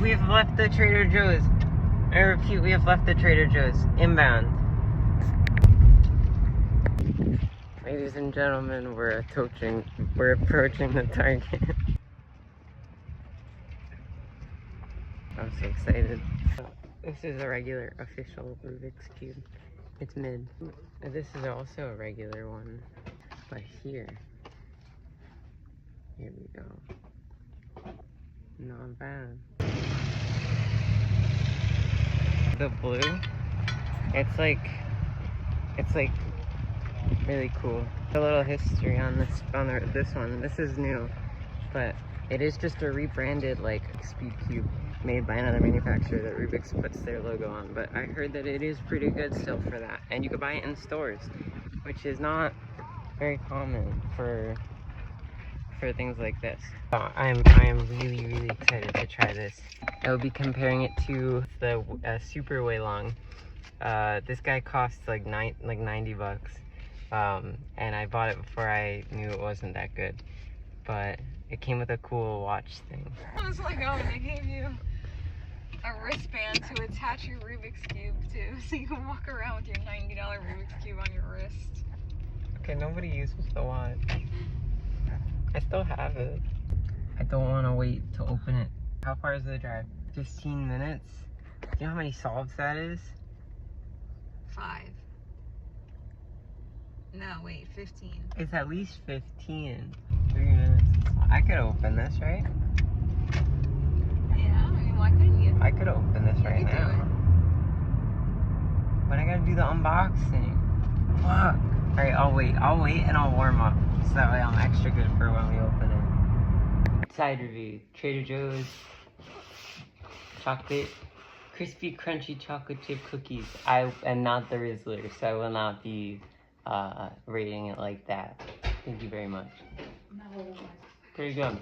we've left the Trader Joe's. I repeat, we have left the Trader Joe's. Inbound. Ladies and gentlemen, we're approaching the Target. I'm so excited. This is a regular official Rubik's Cube. It's mid. This is also a regular one. But here we go. Not bad. The blue, it's like really cool. A little history on this one. This is new, but it is just a rebranded like speed cube made by another manufacturer that Rubiks puts their logo on. But I heard that it is pretty good still for that, and you can buy it in stores, which is not very common for things like this. I am really excited to try this. I will be comparing it to the Super Way Long. This guy costs like 90 bucks. And I bought it before I knew it wasn't that good. But it came with a cool watch thing. I was like, oh, they gave you a wristband to attach your Rubik's Cube to, so you can walk around with your $90 Rubik's Cube on your wrist. Okay, nobody uses the watch. I still have it. I don't want to wait to open it. How far is the drive? 15 minutes? Do you know how many solves that is? 5. No, wait, 15. It's at least 15. 3 minutes. I could open this, right? Yeah, I mean, why couldn't you? I could open this right now. But I gotta do the unboxing. Fuck. Alright, I'll wait and I'll warm up. So that way I'm extra good for when we open it. Side review. Trader Joe's chocolate, crispy, crunchy chocolate chip cookies. I am not the Rizzler, so I will not be rating it like that. Thank you very much. Pretty good.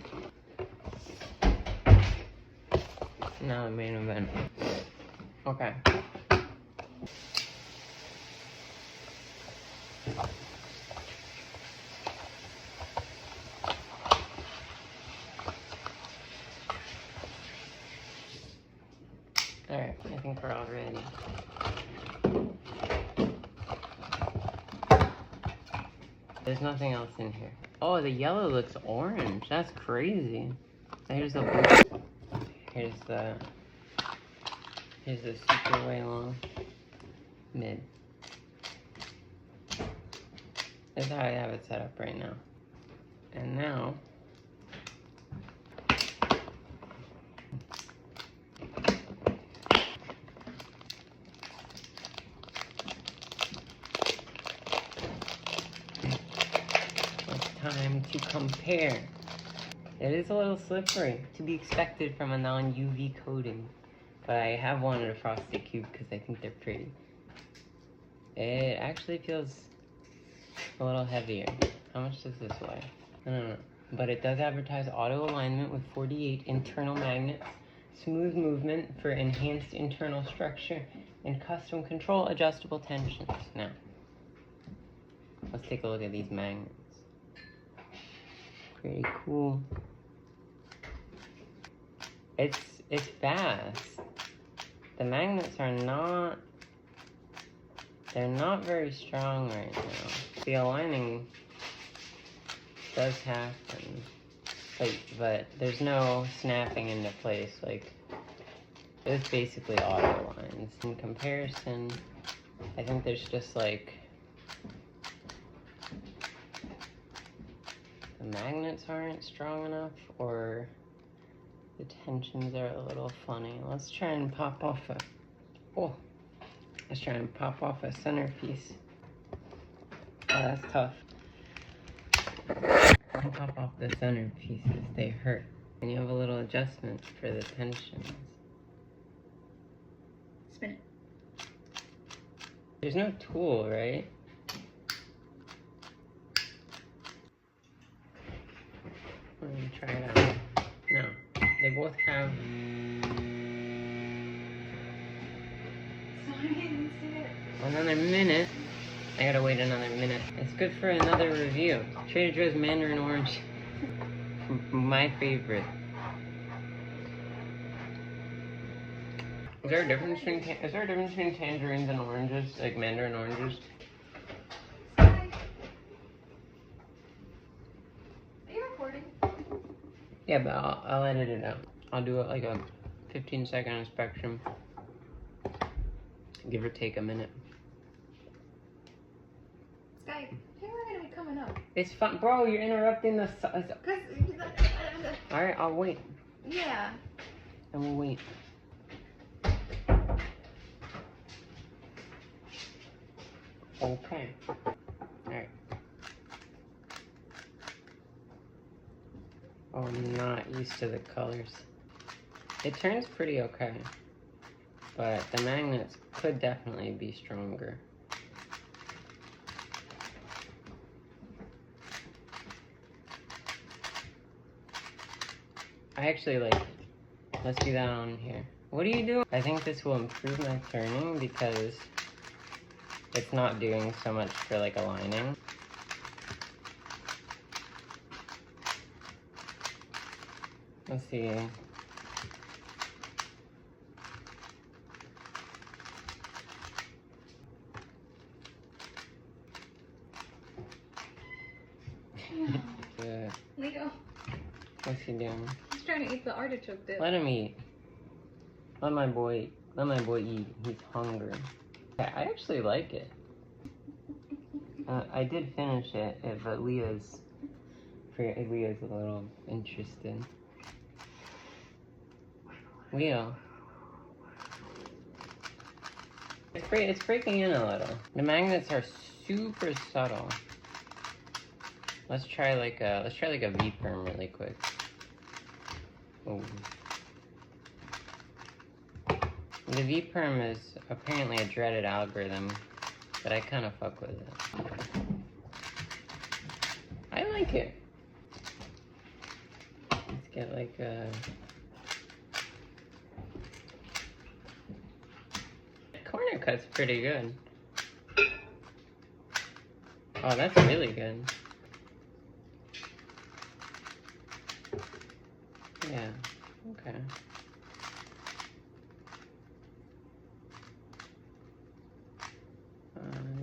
Now the main event. Okay. Alright, I think we're all ready. There's nothing else in here. Oh, the yellow looks orange. That's crazy. Here's the blue. Here's the Super Way Long mid. This is how I have it set up right now. And now time to compare. It is a little slippery, to be expected from a non-UV coating, but I have wanted a frosted cube because I think they're pretty. It actually feels a little heavier. How much does this weigh? I don't know, but it does advertise auto alignment with 48 internal magnets, smooth movement for enhanced internal structure, and custom control adjustable tensions. Now, let's take a look at these magnets. Pretty cool. It's fast. The magnets are not, they're not very strong right now. The aligning does happen, but there's no snapping into place. Like, it's basically auto aligns. In comparison, I think there's just like, the magnets aren't strong enough, or the tensions are a little funny. Let's try and pop off a centerpiece. Oh, that's tough. Don't pop off the centerpieces, they hurt. And you have a little adjustment for the tensions. Spin it. There's no tool, right? Let me try it out. No, they both have. Another minute. I gotta wait another minute. It's good for another review. Trader Joe's Mandarin Orange. My favorite. Is there a difference between tangerines and oranges, like mandarin oranges? Are you recording? Yeah, but I'll edit it out. I'll do it like a 15-second inspection. Give or take a minute. Sky, people are gonna be coming up. It's fun, bro. You're interrupting the. All right, I'll wait. Yeah. And we'll wait. Okay. Alright. Oh, I'm not used to the colors. It turns pretty okay. But the magnets could definitely be stronger. I actually like it. Let's do that on here. What are you doing? I think this will improve my turning because it's not doing so much for like aligning. Let's see. Leo. What's he doing? He's trying to eat the artichoke dip. Let him eat. Let my boy eat. He's hungry. I actually like it. I did finish it, but Leah's a little interested. Leo. It's breaking in a little. The magnets are super subtle. Let's try like a V-perm really quick. Oh. The V-perm is apparently a dreaded algorithm, but I kind of fuck with it. I like it. Let's get like a... The corner cut's pretty good. Oh, that's really good. Yeah, okay.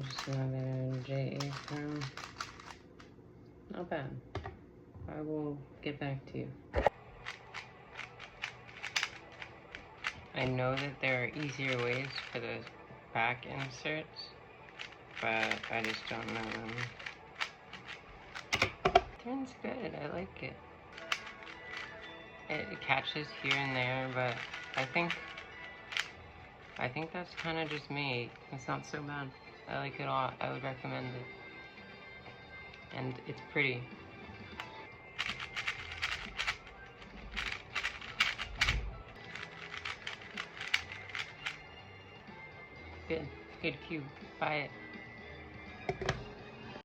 Just another JA firm. Not bad. I will get back to you. I know that there are easier ways for the back inserts, but I just don't know them. Turns good, I like it. It catches here and there, but I think that's kind of just me. It's not so bad. I like it a lot. I would recommend it. And it's pretty. Good cube. Buy it.